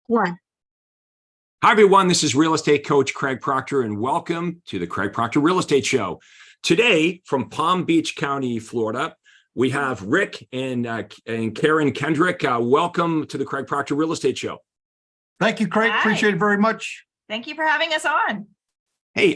One. Hi, everyone. This is real estate coach Craig Proctor, and welcome to the Craig Proctor Real Estate Show. Today, from Palm Beach County, Florida, we have Rick and Karey Kendrick. Welcome to the Craig Proctor Real Estate Show. Thank you, Craig. Hi. Appreciate it very much. Thank you for having us on. Hey,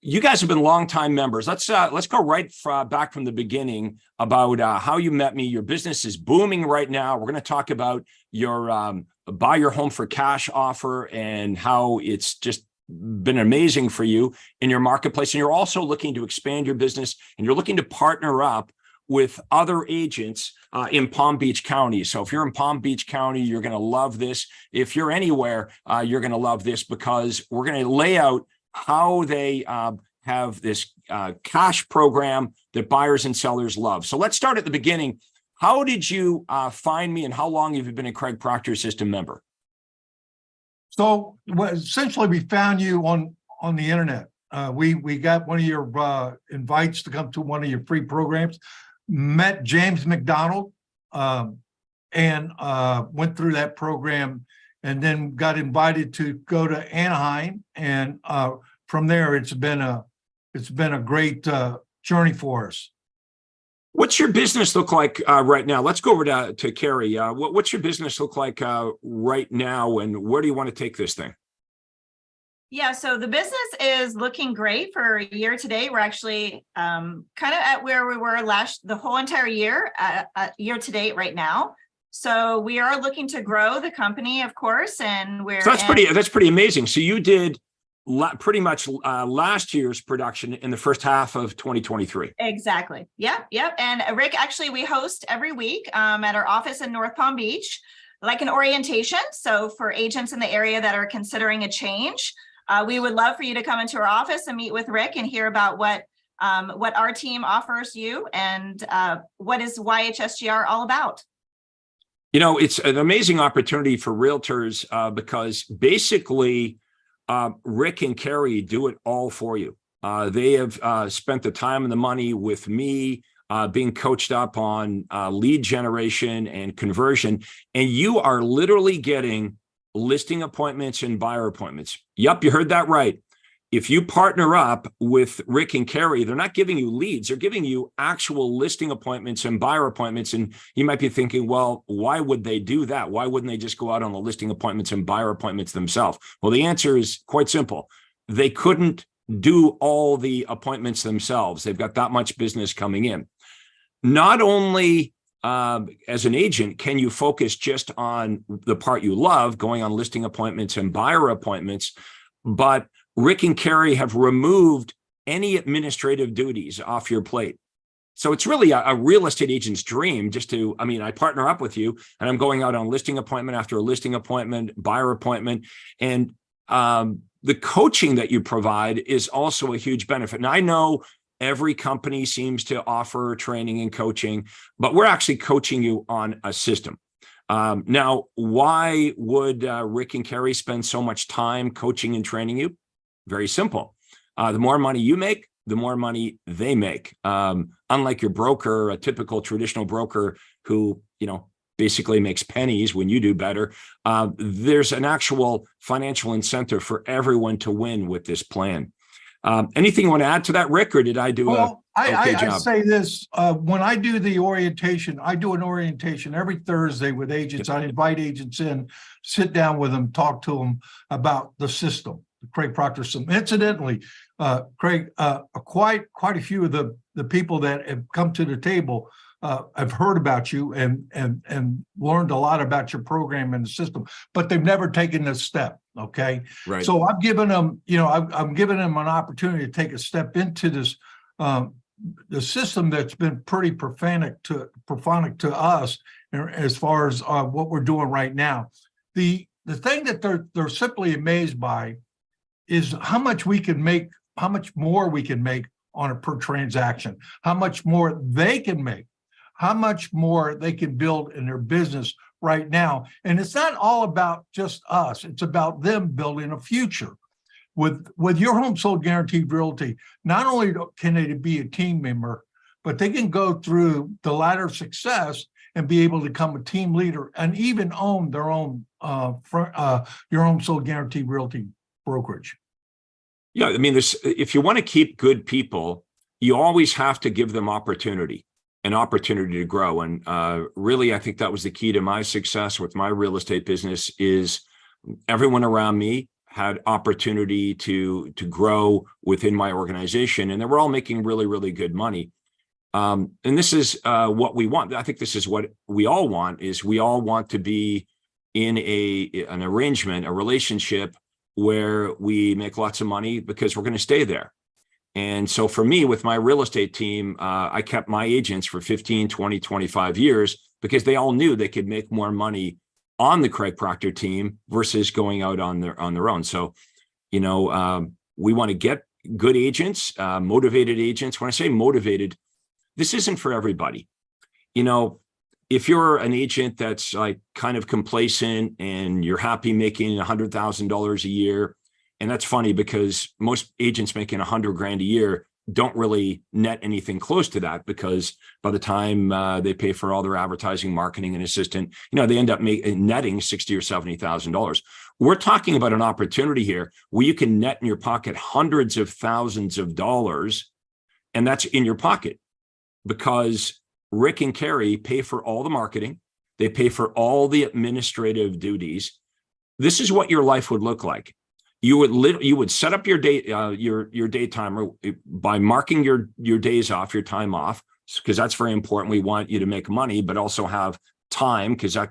you guys have been longtime members. Let's go right back from the beginning about how you met me. Your business is booming right now. We're going to talk about your buy your home for cash offer and how it's just been amazing for you in your marketplace. And you're also looking to expand your business, and you're looking to partner up with other agents in Palm Beach County. So if you're in Palm Beach County, you're going to love this. If you're anywhere, you're going to love this, because we're going to lay out how they have this cash program that buyers and sellers love. So let's start at the beginning. How did you find me, and how long have you been a Craig Proctor System member? So essentially, we found you on the internet. We got one of your invites to come to one of your free programs, met James McDonald, and went through that program, and then got invited to go to Anaheim. And from there, it's been a great journey for us. What's your business look like right now? Let's go over to Karey. What's your business look like right now, and where do you want to take this thing? Yeah, so the business is looking great for year to date. We're actually kind of at where we were the whole entire year, year to date right now. So we are looking to grow the company, of course, and that's pretty amazing. So you did pretty much last year's production in the first half of 2023. Exactly. Yep. And Rick, actually, we host every week at our office in North Palm Beach, like an orientation. So for agents in the area that are considering a change, we would love for you to come into our office and meet with Rick and hear about what our team offers you and what is YHSGR all about. You know, it's an amazing opportunity for realtors because basically Rick and Karey do it all for you. They have spent the time and the money with me, being coached up on lead generation and conversion, and you are literally getting listing appointments and buyer appointments. Yep, you heard that right. If you partner up with Rick and Karey, they're not giving you leads, they're giving you actual listing appointments and buyer appointments. And you might be thinking, well, why would they do that? Why wouldn't they just go out on the listing appointments and buyer appointments themselves? Well, the answer is quite simple. They couldn't do all the appointments themselves. They've got that much business coming in. Not only as an agent can you focus just on the part you love, going on listing appointments and buyer appointments, but Rick and Karey have removed any administrative duties off your plate. So it's really a real estate agent's dream I partner up with you, and I'm going out on listing appointment after a listing appointment, buyer appointment, and the coaching that you provide is also a huge benefit. Now, I know every company seems to offer training and coaching, but we're actually coaching you on a system. Now, why would Rick and Karey spend so much time coaching and training you? Very simple. The more money you make, the more money they make. Unlike your broker, a typical traditional broker who, basically makes pennies when you do better, there's an actual financial incentive for everyone to win with this plan. Anything you want to add to that, Rick, or did I do job? I say this, when I do the orientation, I do an orientation every Thursday with agents. I invite agents in, sit down with them, talk to them about the system, the Craig Proctor System. Incidentally, Craig, quite a few of the people that have come to the table have heard about you and learned a lot about your program and the system, but they've never taken this step. Okay. Right. So I'm giving them, I'm giving them an opportunity to take a step into this, the system that's been pretty prophonic to us as far as what we're doing right now. The thing that they're simply amazed by is how much we can make, how much more we can make on a per transaction, how much more they can make, how much more they can build in their business right now. And it's not all about just us. It's about them building a future. With your home sold guaranteed realty, not only can they be a team member, but they can go through the ladder of success and be able to become a team leader and even own their own your own sole guaranteed realty brokerage. Yeah, I mean, if you want to keep good people, you always have to give them an opportunity to grow. And really, I think that was the key to my success with my real estate business is everyone around me had opportunity to grow within my organization, and they were all making really, really good money. And this is what we want. I think this is what we all want, is we all want to be in an arrangement, a relationship where we make lots of money because we're going to stay there. And so for me, with my real estate team, I kept my agents for 15, 20, 25 years because they all knew they could make more money on the Craig Proctor team versus going out on their own. So, we want to get good agents, motivated agents. When I say motivated, this isn't for everybody. If you're an agent that's like kind of complacent and you're happy making $100,000 a year, and that's funny because most agents making $100,000 a year don't really net anything close to that, because by the time they pay for all their advertising, marketing, and assistant, they end up netting $60,000 or $70,000. We're talking about an opportunity here where you can net in your pocket hundreds of thousands of dollars, and that's in your pocket because Rick and Karey pay for all the marketing. They pay for all the administrative duties. This is what your life would look like. You would set up your day, your day timer by marking your days off, your time off, because that's very important. We want you to make money, but also have time, because that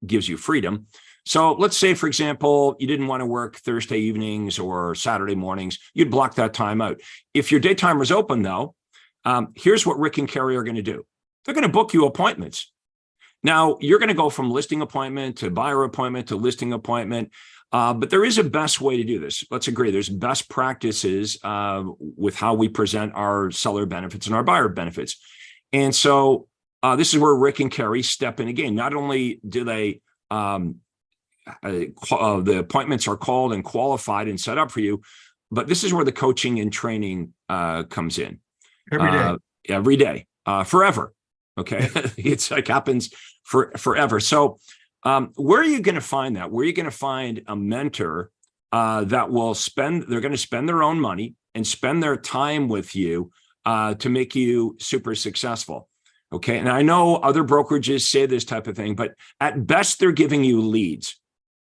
gives you freedom. So let's say, for example, you didn't want to work Thursday evenings or Saturday mornings. You'd block that time out. If your day timer's open, though, here's what Rick and Karey are going to do. They're going to book you appointments. Now, you're going to go from listing appointment to buyer appointment to listing appointment. But there is a best way to do this. Let's agree. There's best practices with how we present our seller benefits and our buyer benefits. And so this is where Rick and Karey step in again. Not only do they, the appointments are called and qualified and set up for you, but this is where the coaching and training comes in. Every day, forever. Okay. It's like happens forever. So where are you going to find that? Where are you going to find a mentor that will they're going to spend their own money and spend their time with you to make you super successful? Okay. And I know other brokerages say this type of thing, but at best, they're giving you leads,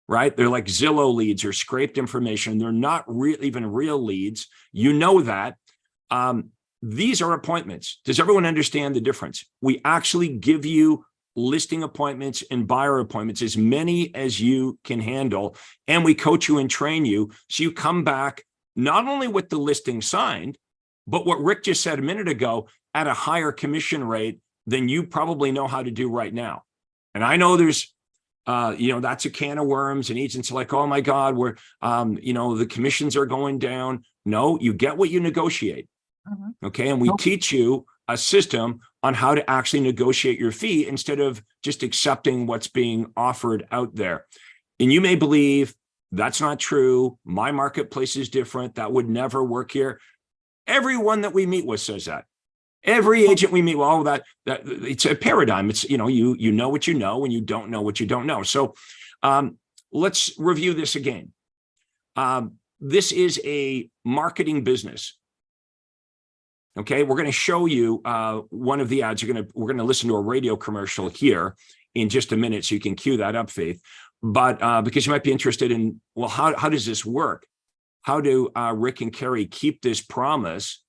right? They're like Zillow leads or scraped information. They're not even real leads. You know that. These are appointments. Does everyone understand the difference? We actually give you listing appointments and buyer appointments, as many as you can handle. And we coach you and train you. So you come back not only with the listing signed, but what Rick just said a minute ago, at a higher commission rate than you probably know how to do right now. And I know there's, that's a can of worms, and agents are like, oh my God, the commissions are going down. No, you get what you negotiate. Okay. And we teach you a system on how to actually negotiate your fee instead of just accepting what's being offered out there. And you may believe that's not true. My marketplace is different. That would never work here. Everyone that we meet with says that. Every agent we meet with, that it's a paradigm. It's, you know what you know, and you don't know what you don't know. So let's review this again. This is a marketing business. Okay, we're going to show you one of the ads. We're going to listen to a radio commercial here in just a minute, so you can cue that up, Faith. But because you might be interested in, well, how does this work? How do Rick and Karey keep this promise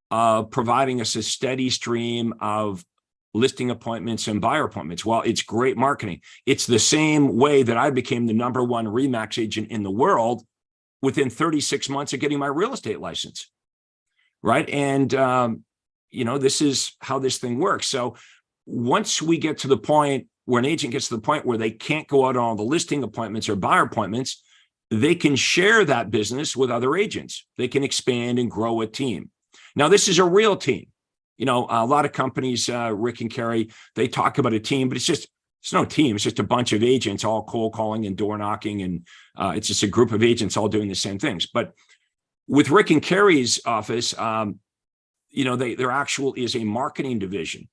of providing us a steady stream of listing appointments and buyer appointments? Well, it's great marketing. It's the same way that I became the #1 RE/MAX agent in the world within 36 months of getting my real estate license. Right. And, this is how this thing works. So once we get to the point where an agent gets to the point where they can't go out on all the listing appointments or buyer appointments, they can share that business with other agents. They can expand and grow a team. Now, this is a real team. A lot of companies, Rick and Karey, they talk about a team, but it's no team. It's just a bunch of agents all cold calling and door knocking. And it's just a group of agents all doing the same things. But with Rick and Karey's office, there actual is a marketing division.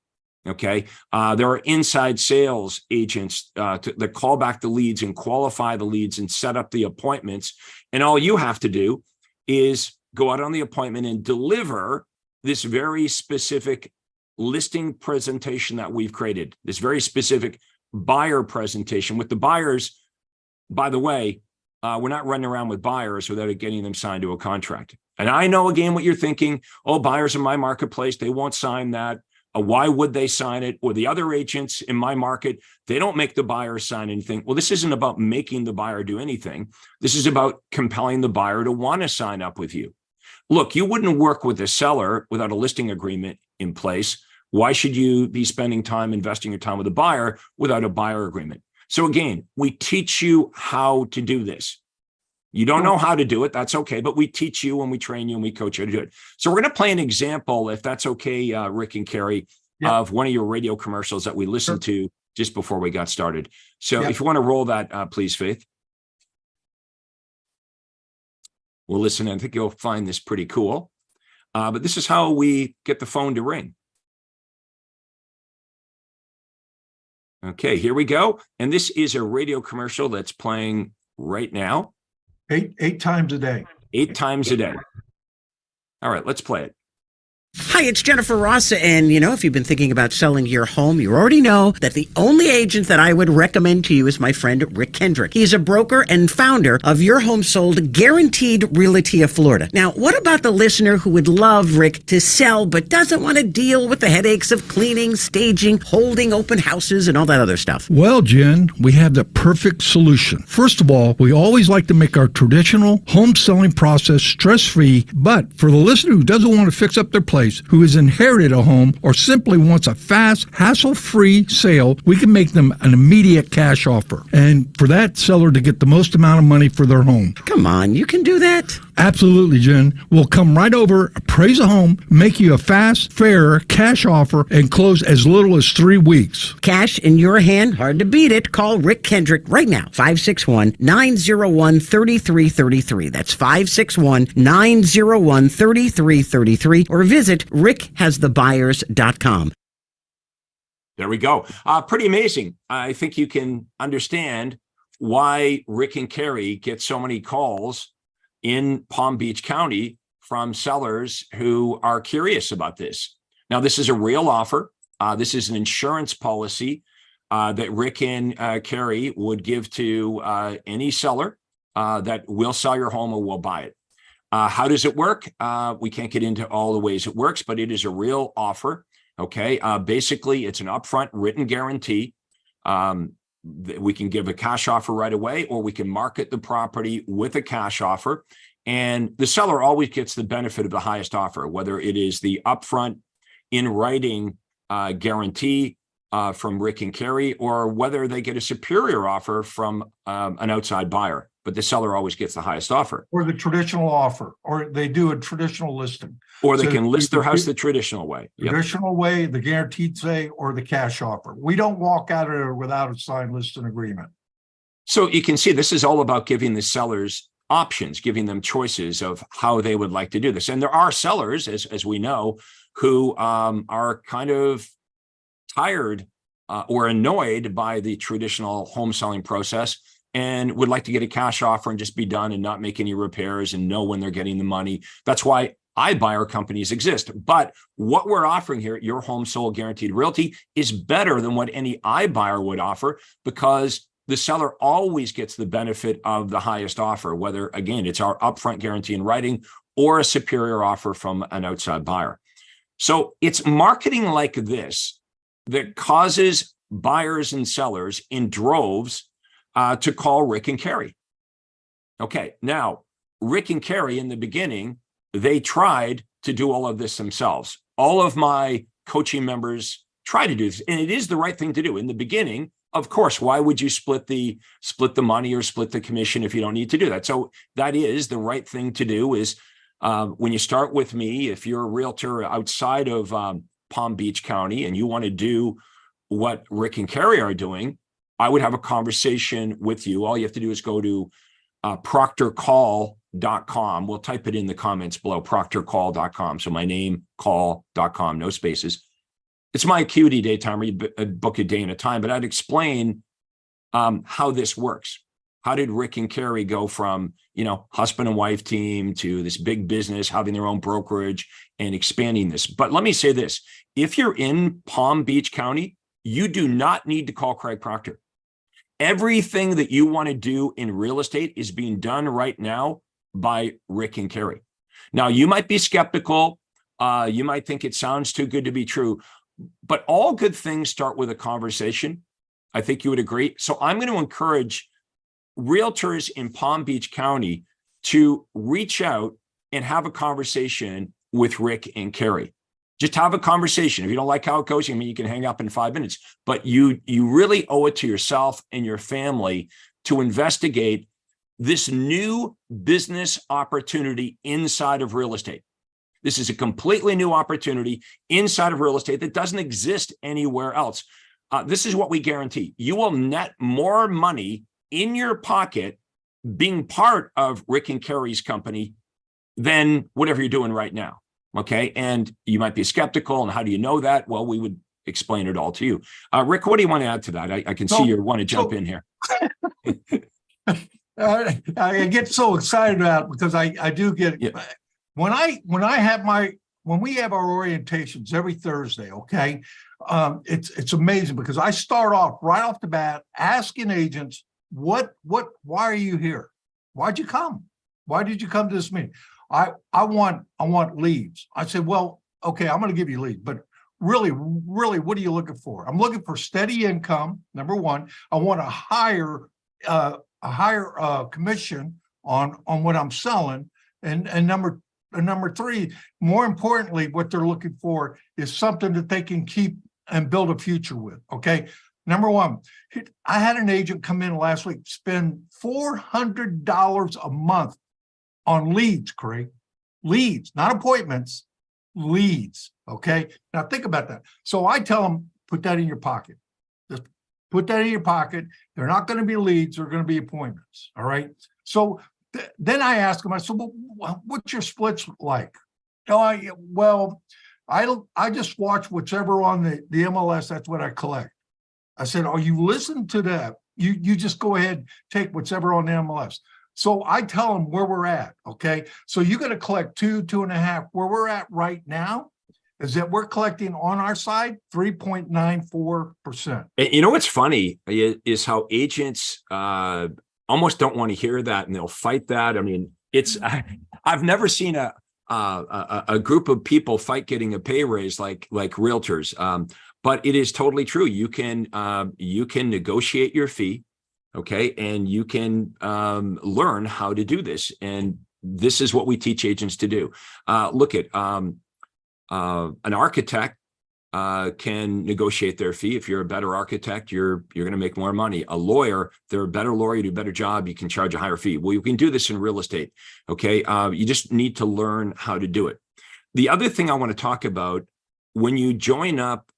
Okay. There are inside sales agents that call back the leads and qualify the leads and set up the appointments. And all you have to do is go out on the appointment and deliver this very specific listing presentation that we've created, this very specific buyer presentation with the buyers. By the way, we're not running around with buyers without getting them signed to a contract. And I know, again, what you're thinking, oh, buyers in my marketplace, they won't sign that. Why would they sign it? Or the other agents in my market, they don't make the buyer sign anything. Well, this isn't about making the buyer do anything. This is about compelling the buyer to want to sign up with you. Look, you wouldn't work with a seller without a listing agreement in place. Why should you be spending time investing your time with a buyer without a buyer agreement? So again, we teach you how to do this. You don't know how to do it. That's okay. But we teach you and we train you and we coach you to do it. So we're going to play an example, if that's okay, Rick and Karey, of one of your radio commercials that we listened to just before we got started. So if you want to roll that, please, Faith. We'll listen. I think you'll find this pretty cool. But this is how we get the phone to ring. Okay, here we go. And this is a radio commercial that's playing right now. Eight times a day. 8 times a day. All right, let's play it. Hi, it's Jennifer Rossa, and if you've been thinking about selling your home, you already know that the only agent that I would recommend to you is my friend Rick Kendrick. He's a broker and founder of Your Home Sold Guaranteed Realty of Florida. Now, what about the listener who would love Rick to sell but doesn't want to deal with the headaches of cleaning, staging, holding open houses, and all that other stuff? Well, Jen, we have the perfect solution. First of all, we always like to make our traditional home selling process stress-free, but for the listener who doesn't want to fix up their place, who has inherited a home or simply wants a fast, hassle-free sale, we can make them an immediate cash offer. And for that seller to get the most amount of money for their home. Come on, you can do that. Absolutely, Jen. We'll come right over, appraise a home, make you a fast, fair cash offer, and close as little as 3 weeks. Cash in your hand, hard to beat it. Call Rick Kendrick right now, 561-901-3333. That's 561-901-3333. Or visit rickhasthebuyers.com. There we go. Pretty amazing. I think you can understand why Rick and Karey get so many calls in Palm Beach County from sellers who are curious about this. Now, this is a real offer. This is an insurance policy that Rick and Karey would give to any seller that will sell your home or will buy it. How does it work? We can't get into all the ways it works, but it is a real offer. Okay. Basically, it's an upfront written guarantee. We can give a cash offer right away, or we can market the property with a cash offer. And the seller always gets the benefit of the highest offer, whether it is the upfront in writing guarantee from Rick and Karey, or whether they get a superior offer from an outside buyer. But the seller always gets the highest offer. Or the traditional offer, or they do a traditional listing. Or they can list their house the traditional way. Traditional way, the guaranteed way, or the cash offer. We don't walk out of there without a signed listing agreement. So you can see this is all about giving the sellers options, giving them choices of how they would like to do this. And there are sellers, as we know, who are kind of tired or annoyed by the traditional home selling process and would like to get a cash offer and just be done and not make any repairs and know when they're getting the money. That's why iBuyer companies exist. But what we're offering here at Your Home Sold Guaranteed Realty is better than what any iBuyer would offer, because the seller always gets the benefit of the highest offer, whether, again, it's our upfront guarantee in writing or a superior offer from an outside buyer. So it's marketing like this that causes buyers and sellers in droves to call Rick and Karey. Okay, now, Rick and Karey in the beginning, they tried to do all of this themselves. All of my coaching members try to do this, and it is the right thing to do. In the beginning, of course, why would you split the money or split the commission if you don't need to do that? So that is the right thing to do. Is when you start with me, if you're a realtor outside of Palm Beach County and you want to do what Rick and Karey are doing, I would have a conversation with you. All you have to do is go to proctorcall.com. We'll type it in the comments below, proctorcall.com. So my name, call.com, no spaces. It's my acuity daytime, you book a day and a time, but I'd explain how this works. How did Rick and Karey go from, husband and wife team to this big business, having their own brokerage and expanding this? But let me say this, if you're in Palm Beach County, you do not need to call Craig Proctor. Everything that you want to do in real estate is being done right now by Rick and Karey. Now, you might be skeptical. You might think it sounds too good to be true, but all good things start with a conversation. I think you would agree. So I'm going to encourage realtors in Palm Beach County to reach out and have a conversation with Rick and Karey. Just have a conversation. If you don't like how it goes, you can hang up in 5 minutes, but you really owe it to yourself and your family to investigate this new business opportunity inside of real estate. This is a completely new opportunity inside of real estate that doesn't exist anywhere else. This is what we guarantee. You will net more money in your pocket being part of Rick and Karey's company than whatever you're doing right now. Okay. And you might be skeptical. And how do you know that? Well, we would explain it all to you. Rick, what do you want to add to that? I can see you want to jump in here. I get so excited about it because I do get, when we have our orientations every Thursday, okay, it's amazing because I start off right off the bat asking agents, why are you here? Why'd you come? Why did you come to this meeting? I want leads. I said, well, okay, I'm going to give you leads, but really, what are you looking for? I'm looking for steady income. Number one, I want a higher commission on what I'm selling. And number three, more importantly, what they're looking for is something that they can keep and build a future with. Okay. Number one, I had an agent come in last week, spend $400 a month on leads, Craig. Leads, not appointments, leads. Okay. Now think about that. So I tell them, put that in your pocket. Just put that in your pocket. They're not going to be leads. They're going to be appointments. All right. So then I ask them, I said, well, what's your splits like? I just watch whatever on the MLS. That's what I collect. I said, oh, you listen to that. You just go ahead, take whatever on the MLS. So I tell them where we're at. Okay. So you got to collect 2.5. Where we're at right now is that we're collecting on our side 3.94%. You know what's funny is how agents almost don't want to hear that, and they'll fight that. I mean, I've never seen a group of people fight getting a pay raise like realtors. But it is totally true. You can negotiate your fee, okay, and you can learn how to do this. And this is what we teach agents to do. Look at an architect can negotiate their fee. If you're a better architect, you're going to make more money. A lawyer, they're a better lawyer, you do a better job, you can charge a higher fee. Well, you can do this in real estate, okay? You just need to learn how to do it. The other thing I want to talk about, when you join up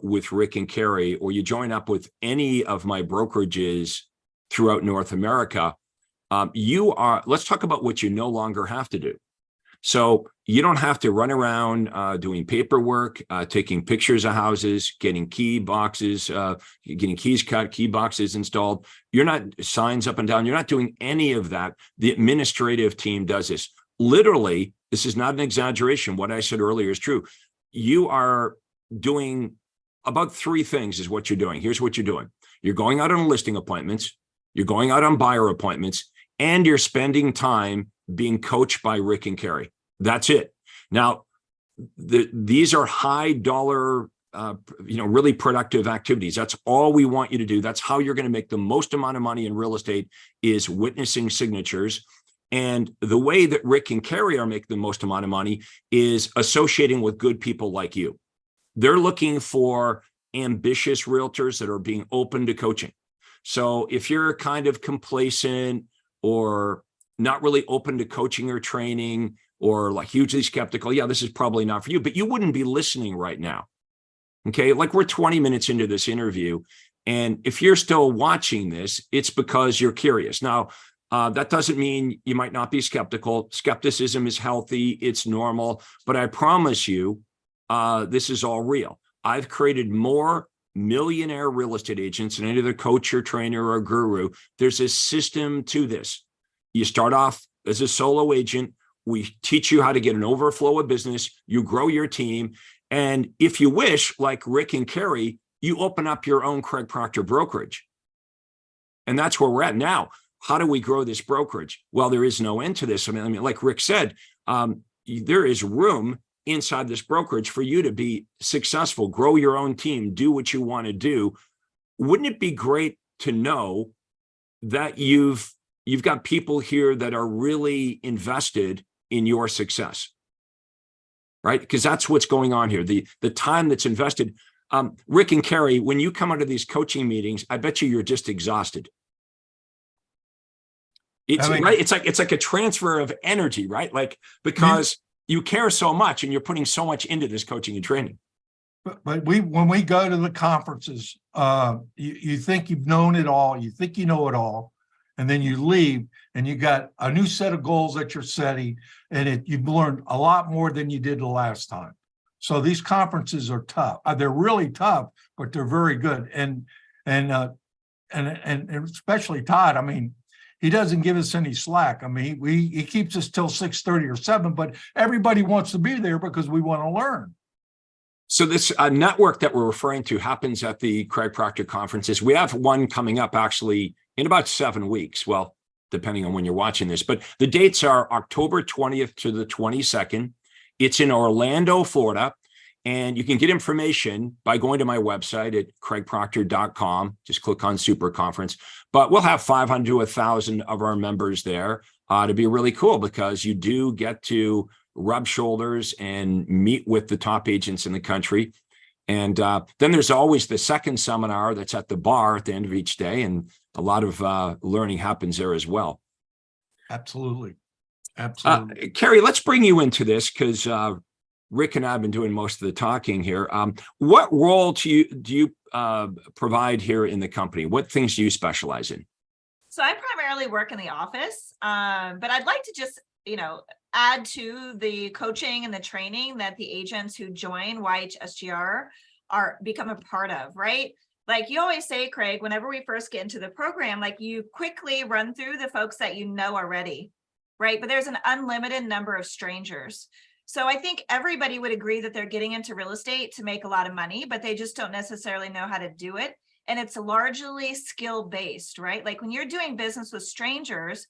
with Rick and Karey, or you join up with any of my brokerages throughout North America, let's talk about what you no longer have to do. So you don't have to run around doing paperwork, taking pictures of houses, getting key boxes, getting keys cut, key boxes installed. You're not signs up and down. You're not doing any of that. The administrative team does this. Literally, this is not an exaggeration. What I said earlier is true. You are doing about 3 things is what you're doing. Here's what you're doing. You're going out on listing appointments. You're going out on buyer appointments, and you're spending time being coached by Rick and Karey. That's it. Now, these are high dollar, really productive activities. That's all we want you to do. That's how you're going to make the most amount of money in real estate, is witnessing signatures. And the way that Rick and Karey are making the most amount of money is associating with good people like you. They're looking for ambitious realtors that are being open to coaching. So if you're kind of complacent or not really open to coaching or training, or like hugely skeptical, yeah, this is probably not for you, but you wouldn't be listening right now. Okay. Like, we're 20 minutes into this interview, and if you're still watching this, it's because you're curious. Now, that doesn't mean you might not be skeptical. Skepticism is healthy. It's normal, but I promise you, this is all real. I've created more millionaire real estate agents than any other coach or trainer or guru. There's a system to this. You start off as a solo agent. We teach you how to get an overflow of business. You grow your team. And if you wish, like Rick and Karey, you open up your own Craig Proctor brokerage. And that's where we're at now. How do we grow this brokerage? Well, there is no end to this. I mean, like Rick said, there is room inside this brokerage for you to be successful, grow your own team, do what you want to do. Wouldn't it be great to know that you've got people here that are really invested in your success, right? Because that's what's going on here. The time that's invested. Rick and Karey, when you come out of these coaching meetings, I bet you're just exhausted. Right. It's like a transfer of energy, right? Like, because you care so much and you're putting so much into this coaching and training. But when we go to the conferences, you think you've known it all, you think you know it all, and then you leave and you got a new set of goals that you're setting, and you've learned a lot more than you did the last time. So these conferences are tough. They're really tough, but they're very good. And especially Todd. I mean, he doesn't give us any slack. I mean, he keeps us till 6:30 or 7, but everybody wants to be there because we want to learn. So this network that we're referring to happens at the Craig Proctor conferences. We have one coming up actually in about 7 weeks. Well, depending on when you're watching this, but the dates are October 20th to the 22nd. It's in Orlando, Florida. And you can get information by going to my website at craigproctor.com. Just click on Super Conference. But we'll have 500 to 1,000 of our members there. To be really cool, because you do get to rub shoulders and meet with the top agents in the country. And then there's always the second seminar that's at the bar at the end of each day. And a lot of learning happens there as well. Absolutely. Absolutely. Karey, let's bring you into this, because Rick and I have been doing most of the talking here. What role do you provide here in the company? What things do you specialize in? So I primarily work in the office, but I'd like to just, add to the coaching and the training that the agents who join YHSGR become a part of, right? Like you always say, Craig, whenever we first get into the program, like you quickly run through the folks that you know already, right? But there's an unlimited number of strangers. So I think everybody would agree that they're getting into real estate to make a lot of money, but they just don't necessarily know how to do it. And it's largely skill-based, right? Like when you're doing business with strangers,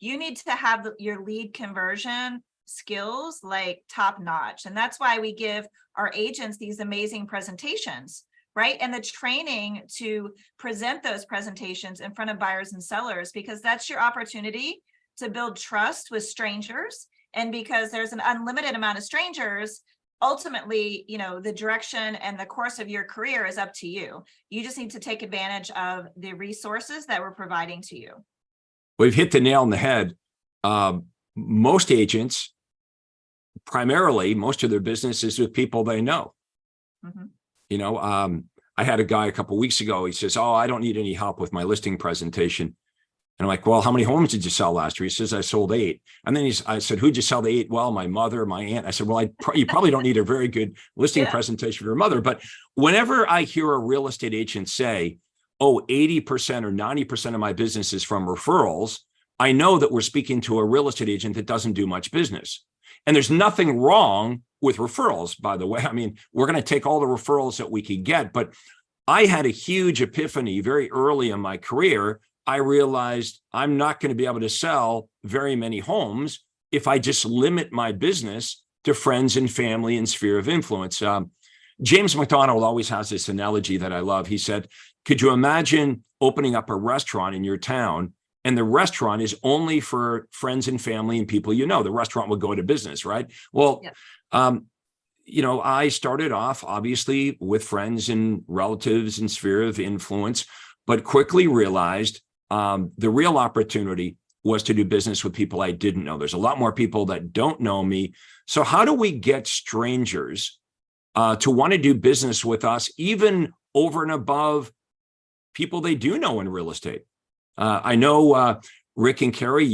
you need to have your lead conversion skills like top notch. And that's why we give our agents these amazing presentations, right? And the training to present those presentations in front of buyers and sellers, because that's your opportunity to build trust with strangers. And because there's an unlimited amount of strangers, ultimately, the direction and the course of your career is up to you. You just need to take advantage of the resources that we're providing to you. We've hit the nail on the head. Most agents, primarily, most of their business is with people they know. Mm-hmm. I had a guy a couple of weeks ago. He says, "Oh, I don't need any help with my listing presentation." And I'm like, "Well, how many homes did you sell last year?" He says, "I sold 8. And then I said, "Who'd you sell the 8? Well, my mother, my aunt." I said, "Well, you probably don't need a very good listing presentation for your mother." But whenever I hear a real estate agent say, "Oh, 80% or 90% of my business is from referrals," I know that we're speaking to a real estate agent that doesn't do much business. And there's nothing wrong with referrals, by the way. I mean, we're going to take all the referrals that we could get. But I had a huge epiphany very early in my career. I realized I'm not going to be able to sell very many homes if I just limit my business to friends and family and sphere of influence. James McDonald always has this analogy that I love. He said, "Could you imagine opening up a restaurant in your town, and the restaurant is only for friends and family and people you know? The restaurant would go to business, right?" Well, I started off obviously with friends and relatives and sphere of influence, but quickly realized the real opportunity was to do business with people I didn't know. There's a lot more people that don't know me. So how do we get strangers to want to do business with us, even over and above people they do know in real estate? I know, Rick and Karey,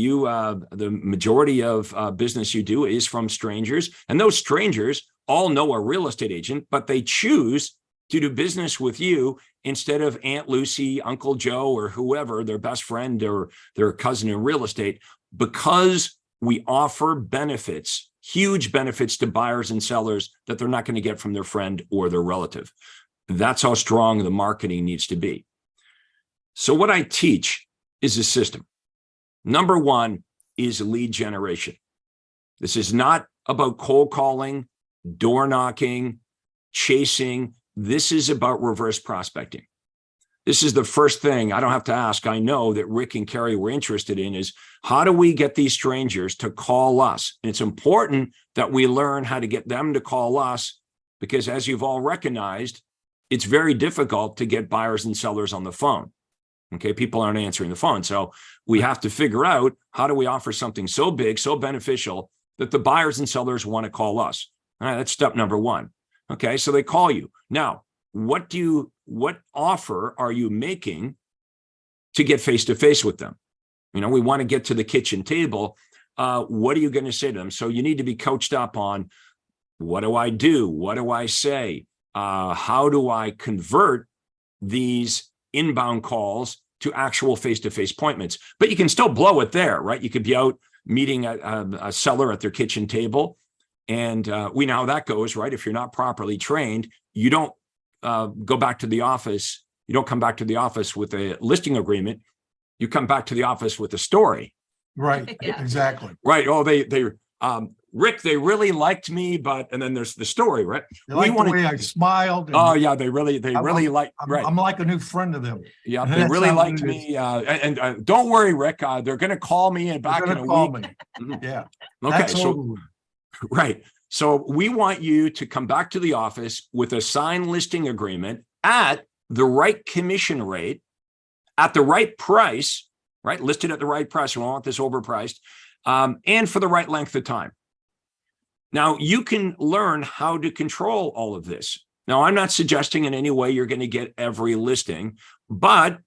the majority of business you do is from strangers, and those strangers all know a real estate agent, but they choose to do business with you instead of Aunt Lucy, Uncle Joe, or whoever, their best friend or their cousin in real estate, because we offer benefits, huge benefits to buyers and sellers that they're not going to get from their friend or their relative. That's how strong the marketing needs to be. So what I teach is a system. Number one is lead generation. This is not about cold calling, door knocking, chasing. This is about reverse prospecting. This is the first thing I don't have to ask. I know that Rick and Karey were interested in is how do we get these strangers to call us? And it's important that we learn how to get them to call us, because as you've all recognized, it's very difficult to get buyers and sellers on the phone. Okay, people aren't answering the phone. So we have to figure out how do we offer something so big, so beneficial that the buyers and sellers want to call us. All right, that's step number one. Okay, so they call you. Now, what offer are you making to get face-to-face with them? You know, we want to get to the kitchen table. What are you going to say to them? So you need to be coached up on what do I do? What do I say? How do I convert these inbound calls to actual face-to-face appointments? But you can still blow it there, right? You could be out meeting a seller at their kitchen table. And we know how that goes, right? If you're not properly trained, you don't go back to the office. You don't come back to the office with a listing agreement. You come back to the office with a story. Right. Yeah. Exactly. Right. Oh, Rick, they really liked me, and then there's the story, right? They like the way I smiled. Oh yeah, they really like. Right. I'm like a new friend to them. Yeah, they really liked me. And don't worry, Rick. They're going to call me back in a week. Yeah. Okay. That's So, right. So we want you to come back to the office with a signed listing agreement at the right commission rate, at the right price, right? Listed at the right price. We don't want this overpriced, and for the right length of time. Now, you can learn how to control all of this. Now, I'm not suggesting in any way you're going to get every listing, but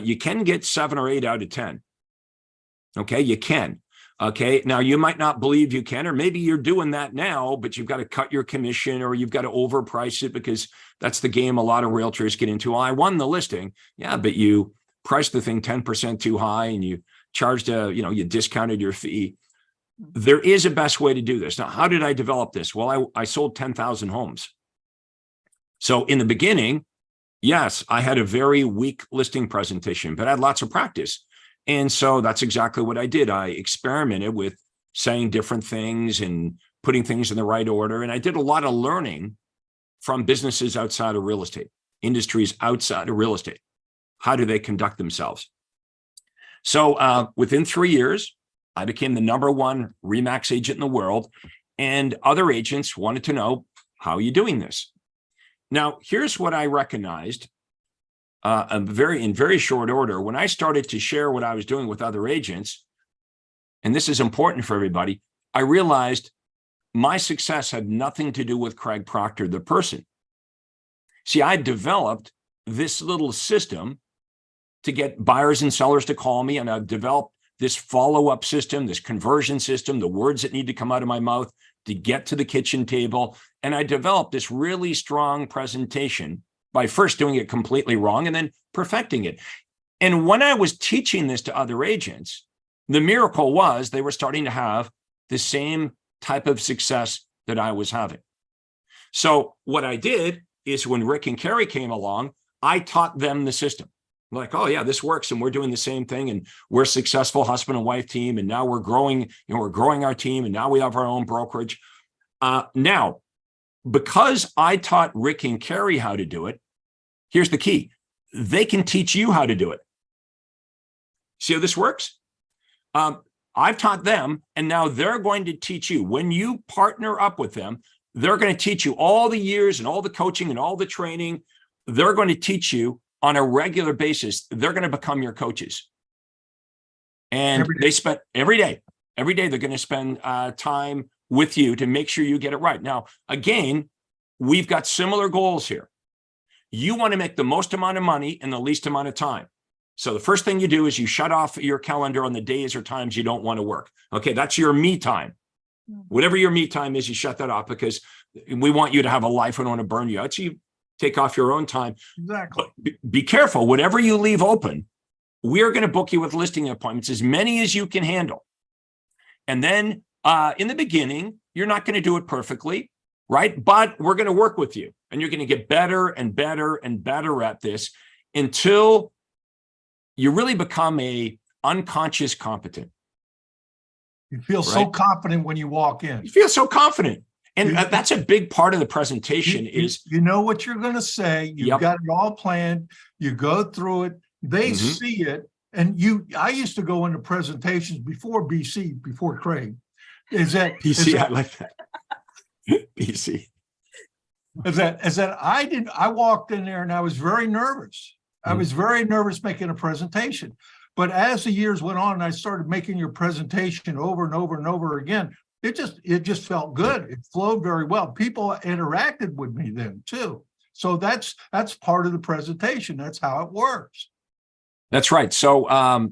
you can get 7 or 8 out of 10. Okay, you can. Okay, now you might not believe you can, or maybe you're doing that now, but you've got to cut your commission or you've got to overprice it, because that's the game a lot of realtors get into. I won the listing. Yeah, but you priced the thing 10% too high and you charged you discounted your fee. There is a best way to do this. Now, how did I develop this? Well, I sold 10,000 homes. So in the beginning, yes, I had a very weak listing presentation, but I had lots of practice. And so that's exactly what I did. I experimented with saying different things and putting things in the right order. And I did a lot of learning from businesses outside of real estate, industries outside of real estate. How do they conduct themselves? So within 3 years, I became the #1 RE/MAX agent in the world, and other agents wanted to know, how are you doing this? Now, here's what I recognized in very short order. When I started to share what I was doing with other agents, and this is important for everybody, I realized my success had nothing to do with Craig Proctor, the person. See, I developed this little system to get buyers and sellers to call me, and I've developed this follow-up system, this conversion system, the words that need to come out of my mouth to get to the kitchen table. And I developed this really strong presentation by first doing it completely wrong and then perfecting it. And when I was teaching this to other agents, the miracle was they were starting to have the same type of success that I was having. So what I did is when Rick and Karey came along, I taught them the system. Like, oh yeah, this works, and we're doing the same thing, and we're a successful husband and wife team, and now we're growing, we're growing our team, and now we have our own brokerage. Now, because I taught Rick and Karey how to do it, here's the key: they can teach you how to do it. See how this works? I've taught them, and now they're going to teach you. When you partner up with them, they're going to teach you all the years and all the coaching and all the training. They're going to teach you on a regular basis. They're going to become your coaches. And they spend every day they're going to spend time with you to make sure you get it right. Now, again, we've got similar goals here. You want to make the most amount of money in the least amount of time. So the first thing you do is you shut off your calendar on the days or times you don't want to work. Okay, that's your me time. Whatever your me time is, you shut that off, because We want you to have a life. We don't want to burn you out. So you take off your own time. Exactly. But be careful. Whatever you leave open, we're going to book you with listing appointments, as many as you can handle. And then in the beginning, you're not going to do it perfectly, right? But we're going to work with you, and you're going to get better and better and better at this until you really become a unconscious competent. You feel so confident when you walk in. You feel so confident. And that's a big part of the presentation you know what you're going to say. You've got it all planned. You go through it. They see it. And I used to go into presentations before BC, before Craig. BC, I like that. BC. Is that I walked in there and I was very nervous. I was very nervous making a presentation. But as the years went on and I started making your presentation over and over and over again, it just felt good. It flowed very well. People interacted with me then too. So that's part of the presentation. That's how it works. That's right. So,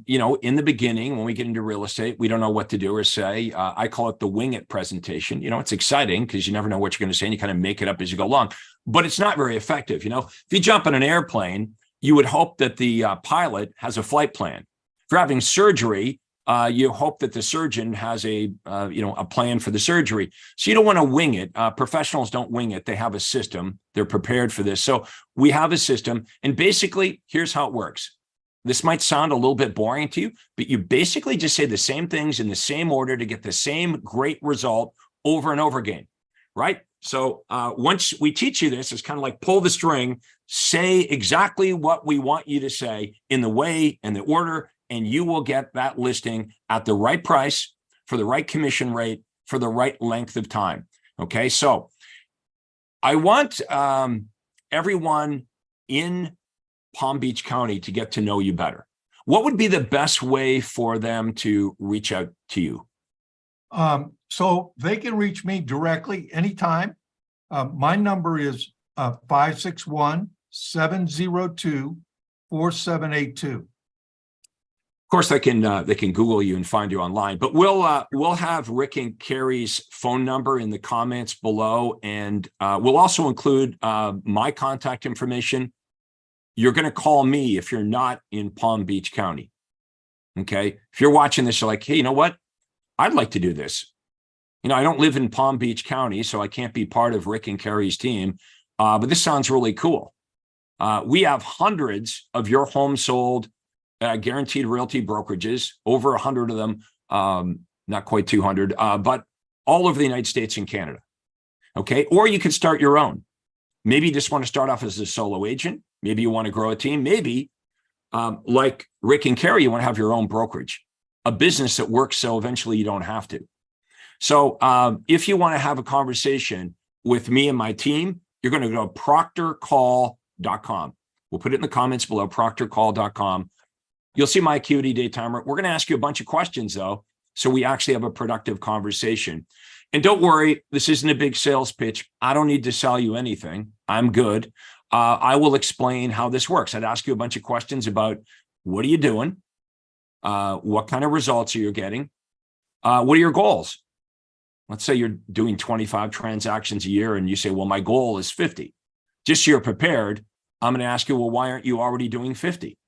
in the beginning, when we get into real estate, we don't know what to do or say. I call it the wing it presentation. It's exciting because you never know what you're going to say and you kind of make it up as you go along, but it's not very effective. If you jump on an airplane, you would hope that the pilot has a flight plan. If you're having surgery, you hope that the surgeon has a plan for the surgery. So you don't want to wing it. Professionals don't wing it. They have a system. They're prepared for this. So we have a system. And basically, here's how it works. This might sound a little bit boring to you, but you basically just say the same things in the same order to get the same great result over and over again, right? So once we teach you this, it's kind of like pull the string, say exactly what we want you to say in the way and the order, and you will get that listing at the right price for the right commission rate for the right length of time. Okay, so I want everyone in Palm Beach County to get to know you better. What would be the best way for them to reach out to you? So they can reach me directly anytime. My number is 561-702-4782. Of course, they can Google you and find you online, but we'll have Rick and Karey's phone number in the comments below, and we'll also include my contact information. You're going to call me if you're not in Palm Beach County. Okay. If you're watching this, you're like, hey, you know what? I'd like to do this. I don't live in Palm Beach County, so I can't be part of Rick and Karey's team. But this sounds really cool. We have hundreds of your home sold guaranteed realty brokerages, over 100 of them, not quite 200, but all over the United States and Canada. Okay. Or you could start your own. Maybe you just want to start off as a solo agent. Maybe you want to grow a team. Maybe like Rick and Karey, you want to have your own brokerage, a business that works so eventually you don't have to. So if you want to have a conversation with me and my team, you're going to go to proctorcall.com. We'll put it in the comments below, proctorcall.com. You'll see my acuity day timer. We're going to ask you a bunch of questions, though, so we actually have a productive conversation. And don't worry, this isn't a big sales pitch. I don't need to sell you anything. I'm good. I will explain how this works. I'd ask you a bunch of questions about what are you doing? What kind of results are you getting? What are your goals? Let's say you're doing 25 transactions a year and you say, well, my goal is 50. Just so you're prepared, I'm going to ask you, well, why aren't you already doing 50?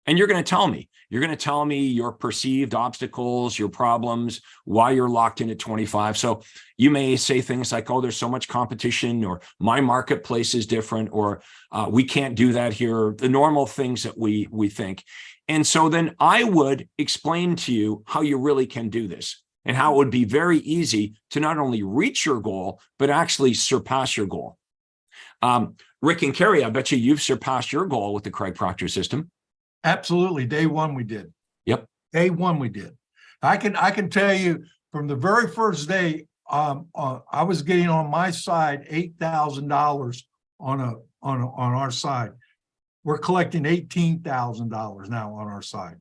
And you're going to tell me. You're going to tell me your perceived obstacles, your problems, why you're locked in at 25. So you may say things like, oh, there's so much competition, or my marketplace is different, or we can't do that here, the normal things that we think. And so then I would explain to you how you really can do this and how it would be very easy to not only reach your goal, but actually surpass your goal. Rick and Karey, I bet you've surpassed your goal with the Craig Proctor system. Absolutely. Day one, we did. Yep. Day one, we did. I can tell you from the very first day, I was getting on my side $8,000 on our side. We're collecting $18,000 now on our side.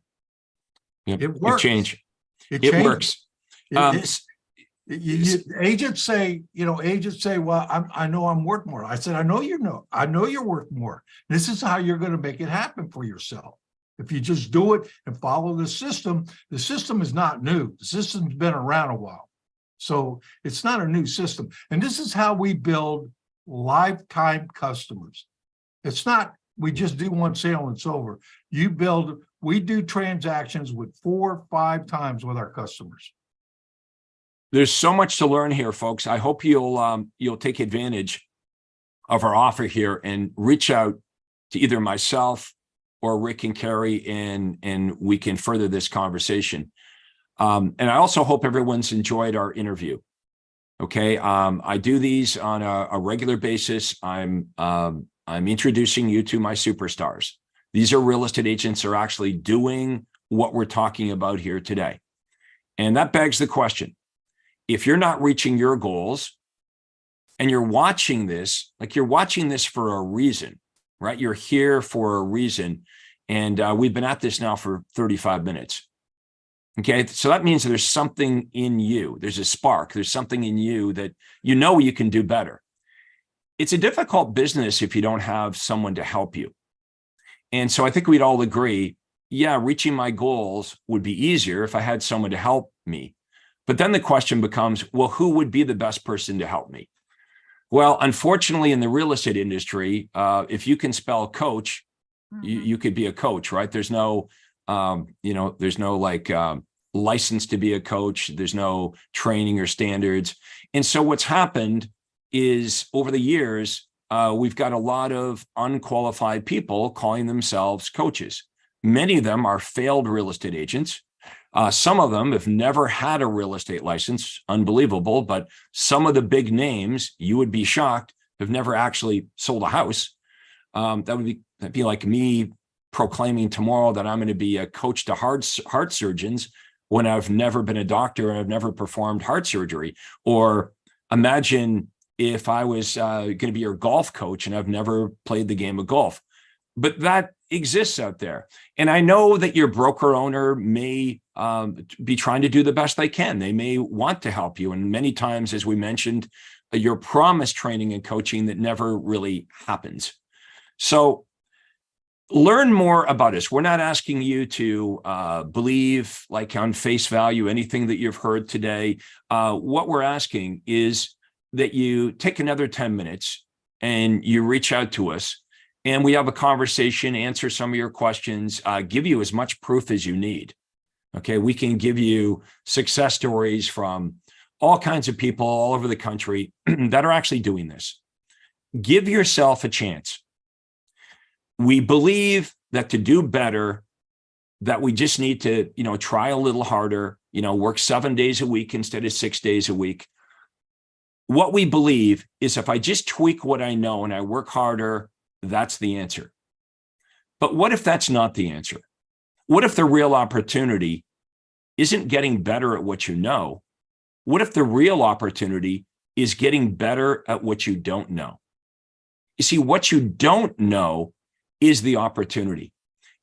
Yep. It works. It works. Agents say, well, I know I'm worth more. I said, I know you're worth more. This is how you're going to make it happen for yourself. If you just do it and follow the system is not new. The system's been around a while. So it's not a new system. And this is how we build lifetime customers. It's not, we just do one sale and it's over. We do transactions with 4 or 5 times with our customers. There's so much to learn here, folks. I hope you'll take advantage of our offer here and reach out to either myself or Rick and Karey, and we can further this conversation. And I also hope everyone's enjoyed our interview. Okay, I do these on a regular basis. I'm introducing you to my superstars. These are real estate agents who are actually doing what we're talking about here today. And that begs the question, if you're not reaching your goals and you're watching this, like you're watching this for a reason, right? You're here for a reason. And we've been at this now for 35 minutes. Okay, so that means there's something in you. There's a spark. There's something in you that you can do better. It's a difficult business if you don't have someone to help you. And so I think we'd all agree, yeah, reaching my goals would be easier if I had someone to help me. But then the question becomes, well, who would be the best person to help me? Well, unfortunately, in the real estate industry, if you can spell coach, you could be a coach, right? There's no, there's no like license to be a coach. There's no training or standards. And so what's happened is over the years, we've got a lot of unqualified people calling themselves coaches. Many of them are failed real estate agents. Some of them have never had a real estate license, unbelievable, but some of the big names, you would be shocked, have never actually sold a house. That'd be like me proclaiming tomorrow that I'm going to be a coach to heart surgeons when I've never been a doctor and I've never performed heart surgery. Or imagine if I was going to be your golf coach and I've never played the game of golf. But that exists out there. And I know that your broker owner may be trying to do the best they can. They may want to help you. And many times, as we mentioned, you're promised training and coaching that never really happens. So learn more about us. We're not asking you to believe, like on face value, anything that you've heard today. What we're asking is that you take another 10 minutes and you reach out to us and we have a conversation, answer some of your questions, give you as much proof as you need. Okay, we can give you success stories from all kinds of people all over the country that are actually doing this. Give yourself a chance. We believe that to do better, that we just need to, try a little harder, work 7 days a week instead of 6 days a week. What we believe is if I just tweak what I know and I work harder, that's the answer. But what if that's not the answer? What if the real opportunity isn't getting better at what you know? What if the real opportunity is getting better at what you don't know? You see, what you don't know is the opportunity.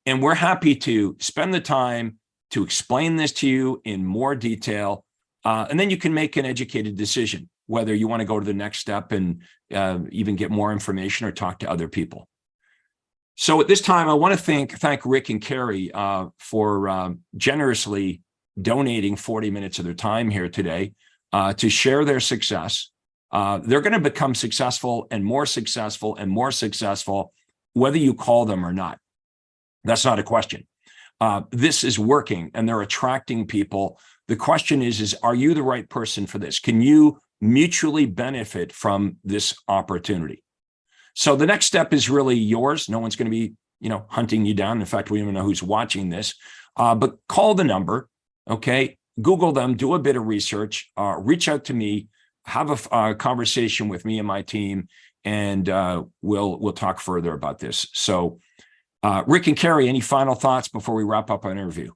And we're happy to spend the time to explain this to you in more detail. And then you can make an educated decision, whether you want to go to the next step and even get more information or talk to other people. So at this time, I want to thank Rick and Karey for generously donating 40 minutes of their time here today to share their success. They're going to become successful and more successful and more successful, whether you call them or not. That's not a question. This is working and they're attracting people. The question is, are you the right person for this? Can you mutually benefit from this opportunity? So the next step is really yours. No one's going to be, hunting you down. In fact, we don't even know who's watching this, but call the number. Okay. Google them, do a bit of research, reach out to me, have a conversation with me and my team, and we'll talk further about this. So Rick and Karey, any final thoughts before we wrap up our interview?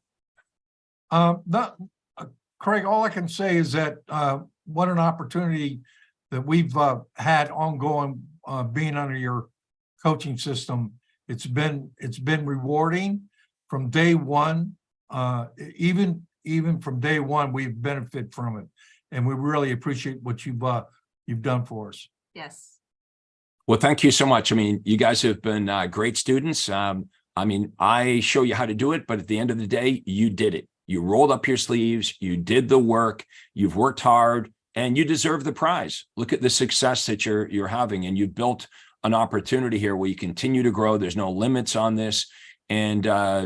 Craig, all I can say is that what an opportunity that we've had ongoing being under your coaching system. It's been rewarding from day one. Even from day one, we've benefited from it, and we really appreciate what you've done for us. Yes. Well, thank you so much. I mean, you guys have been great students. I show you how to do it, but at the end of the day, you did it. You rolled up your sleeves, you did the work, you've worked hard, and you deserve the prize. Look at the success that you're having, and you've built an opportunity here where you continue to grow. There's no limits on this, and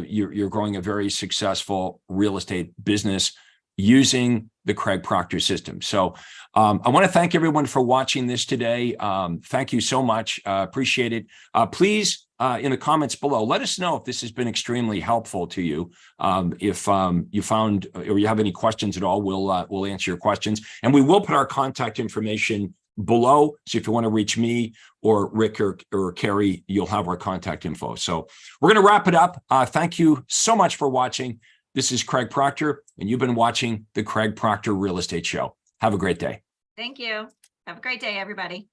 you're growing a very successful real estate business using the Craig Proctor system. So I want to thank everyone for watching this today. Thank you so much. Appreciate it. Please, in the comments below, let us know if this has been extremely helpful to you. If you found or you have any questions at all, we'll answer your questions. And we will put our contact information below. So if you want to reach me or Rick or Karey, you'll have our contact info. So we're going to wrap it up. Thank you so much for watching. This is Craig Proctor, and you've been watching the Craig Proctor Real Estate Show. Have a great day. Thank you. Have a great day, everybody.